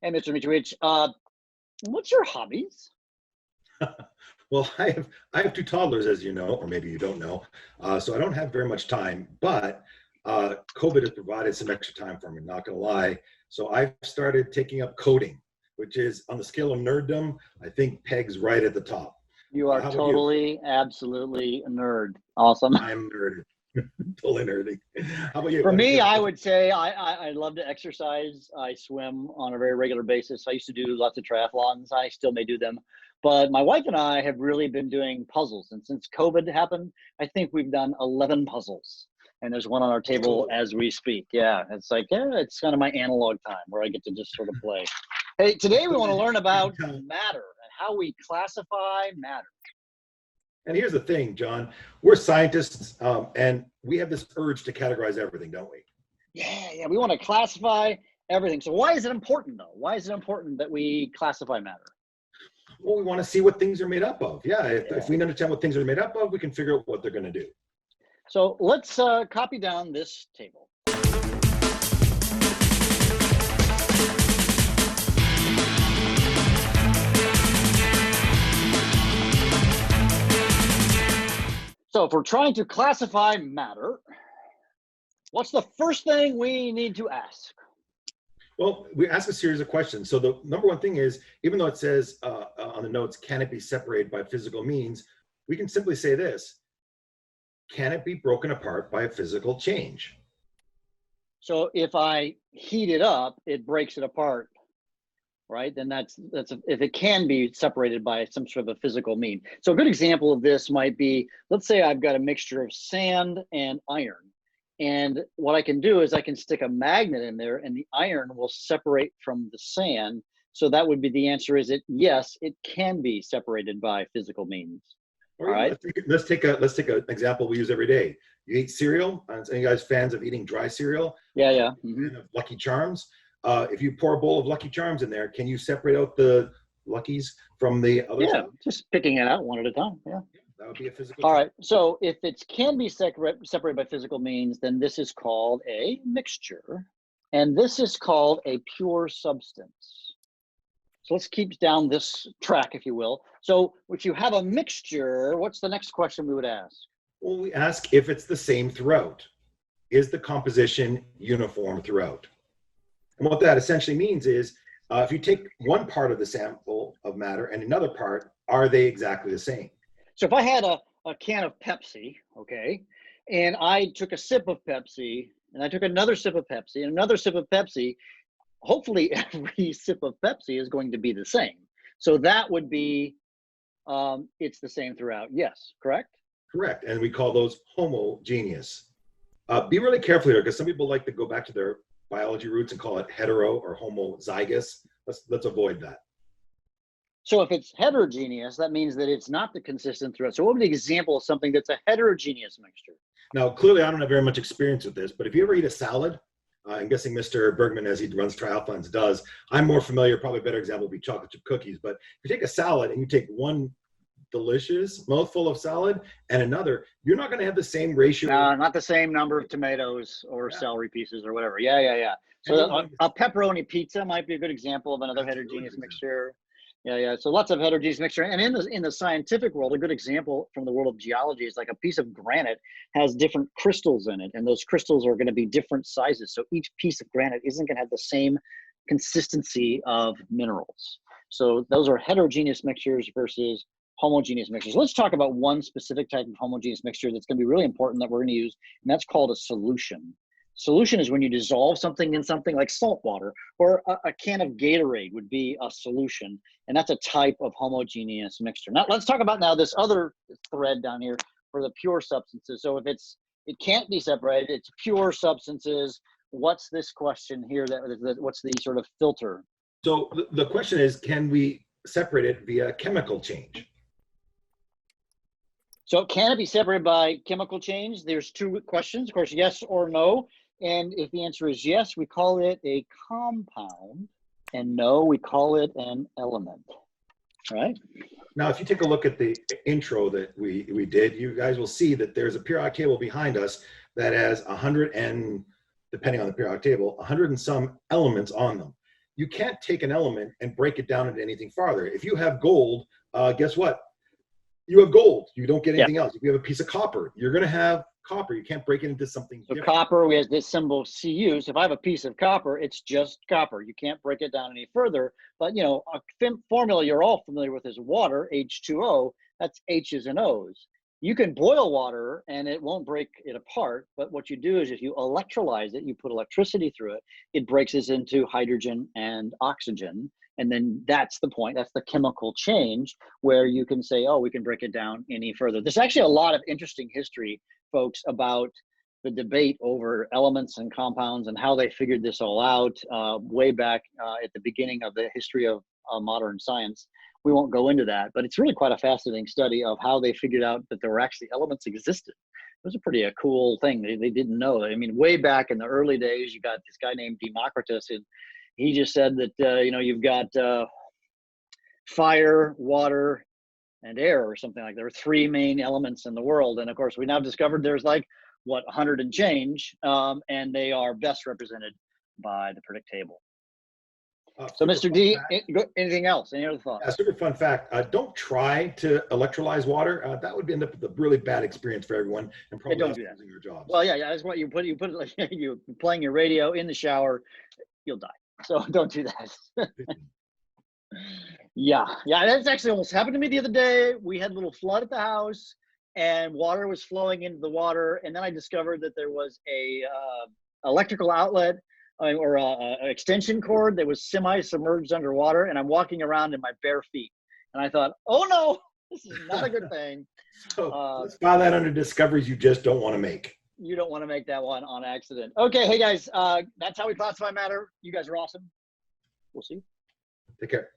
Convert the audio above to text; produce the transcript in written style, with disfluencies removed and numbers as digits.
Hey, Mr. Mitrowicz, what's your hobbies? Well, I have two toddlers, as you know, or maybe you don't know, so I don't have very much time. But COVID has provided some extra time for me. Not gonna lie. So I've started taking up coding, which is on the scale of nerddom. I think pegs right at the top. You are How about you? totally, absolutely a nerd. Awesome. I'm nerdy, totally nerdy. How about you? For What is me, your? I would say I love to exercise. I swim on a very regular basis. I used to do lots of triathlons. I still may do them. But my wife and I have really been doing puzzles. And since COVID happened, I think we've done 11 puzzles. And there's one on our table Oh, as we speak. Yeah, it's like, yeah, it's kind of my analog time where I get to just sort of play. Hey, today we want to learn about matter and how we classify matter. and here's the thing, John. We're scientists, and we have this urge to categorize everything, don't we? Yeah, we want to classify everything. So why is it important though? Why is it important that we classify matter? Well, we want to see what things are made up of. Yeah, Yeah. if we understand what things are made up of, we can figure out what they're going to do. So let's copy down this table. So if we're trying to classify matter, what's the first thing we need to ask? Well, we ask a series of questions. So the number one thing is, even though it says on the notes, can it be separated by physical means? We can simply say this: can it be broken apart by a physical change? So if I heat it up, it breaks it apart, right? Then if it can be separated by some sort of a physical mean. So a good example of this might be, let's say I've got a mixture of sand and iron. And what I can do is I can stick a magnet in there and the iron will separate from the sand. So that would be the answer, is it yes, it can be separated by physical means. Or All even right. let's take an example we use every day. You eat cereal. Any guys fans of eating dry cereal? Yeah. And of Lucky Charms. If you pour a bowl of Lucky Charms in there, can you separate out the Luckies from the other Yeah, stuff? just picking it out one at a time. Yeah. That would be a physical All change. right. So if it can be separated by physical means, then this is called a mixture. And this is called a pure substance. So let's keep down this track, if you will. So if you have a mixture, what's the next question we would ask? Well, we ask if it's the same throughout. Is the composition uniform throughout? And what that essentially means is, if you take one part of the sample of matter and another part, are they exactly the same? So if I had a can of Pepsi, okay, and I took a sip of Pepsi, and I took another sip of Pepsi, and another sip of Pepsi, hopefully every sip of Pepsi is going to be the same. So that would be, it's the same throughout. Yes, correct? Correct. And we call those homogeneous. Be really careful here, because some people like to go back to their biology roots and call it hetero or homozygous. Let's avoid that. So if it's heterogeneous, that means that it's not the consistent throughout. So what would be an example of something that's a heterogeneous mixture? Now, clearly, I don't have very much experience with this, but if you ever eat a salad, I'm guessing Mr. Bergman, as he runs triathlons, does. I'm more familiar, probably a better example would be chocolate chip cookies. But if you take a salad and you take one delicious mouthful of salad and another, you're not going to have the same ratio. Not the same number of tomatoes or celery pieces or whatever. Yeah. So a pepperoni pizza might be a good example of another heterogeneous mixture. Yeah. So lots of heterogeneous mixture. And in the scientific world, a good example from the world of geology is like a piece of granite has different crystals in it, and those crystals are going to be different sizes. So each piece of granite isn't going to have the same consistency of minerals. So those are heterogeneous mixtures versus homogeneous mixtures. Let's talk about one specific type of homogeneous mixture that's going to be really important that we're going to use, and that's called a solution. Solution is when you dissolve something in something like salt water, or a can of Gatorade would be a solution, and that's a type of homogeneous mixture. Now let's talk about this other thread down here for the pure substances. So if it can't be separated, it's pure substances. What's this question here? What's the sort of filter? So the question is, can we separate it via chemical change? So can it be separated by chemical change? There's two questions, of course, yes or no. And if the answer is yes, we call it a compound, and no, we call it an element. Right? Now, if you take a look at the intro that we did, you guys will see that there's a periodic table behind us that has 100 and, depending on the periodic table, 100 and some elements on them. you can't take an element and break it down into anything farther. If you have gold, guess what? You have gold. You don't get anything else. If you have a piece of copper, you're going to have copper. You can't break it into something So different. copper, we have this symbol Cu. So if I have a piece of copper, it's just copper. You can't break it down any further. But, you know, a formula you're all familiar with is water, H2O. That's H's and O's. You can boil water and it won't break it apart. But what you do is if you electrolyze it, you put electricity through it, it breaks it into hydrogen and oxygen. And then that's the point. That's the chemical change where you can say, oh, we can break it down any further. There's actually a lot of interesting history, folks, about the debate over elements and compounds and how they figured this all out way back at the beginning of the history of modern science. We won't go into that, but it's really quite a fascinating study of how they figured out that there were actually elements existed. It was a pretty cool thing. They didn't know. I mean, way back in the early days, you got this guy named Democritus, and he just said that, you know, you've got fire, water, and air or something like that. There are three main elements in the world. And of course, we now discovered there's like, what, 100 and change, and they are best represented by the periodic table. So Mr. D, anything else? Any other thoughts? Super fun fact. Don't try to electrolyze water. That would end up with a really bad experience for everyone and probably don't do that. losing your jobs. Well, yeah, that's what you put it like you playing your radio in the shower, you'll die. So don't do that. Yeah, that's actually almost happened to me the other day. We had a little flood at the house and water was flowing into the water. And then I discovered that there was a electrical outlet or a extension cord that was semi-submerged underwater, and I'm walking around in my bare feet. And I thought, oh no, this is not a good thing. So let's file that under discoveries you just don't want to make. You don't want to make that one on accident. Okay, hey guys, that's how we classify matter. You guys are awesome. We'll see you. Take care.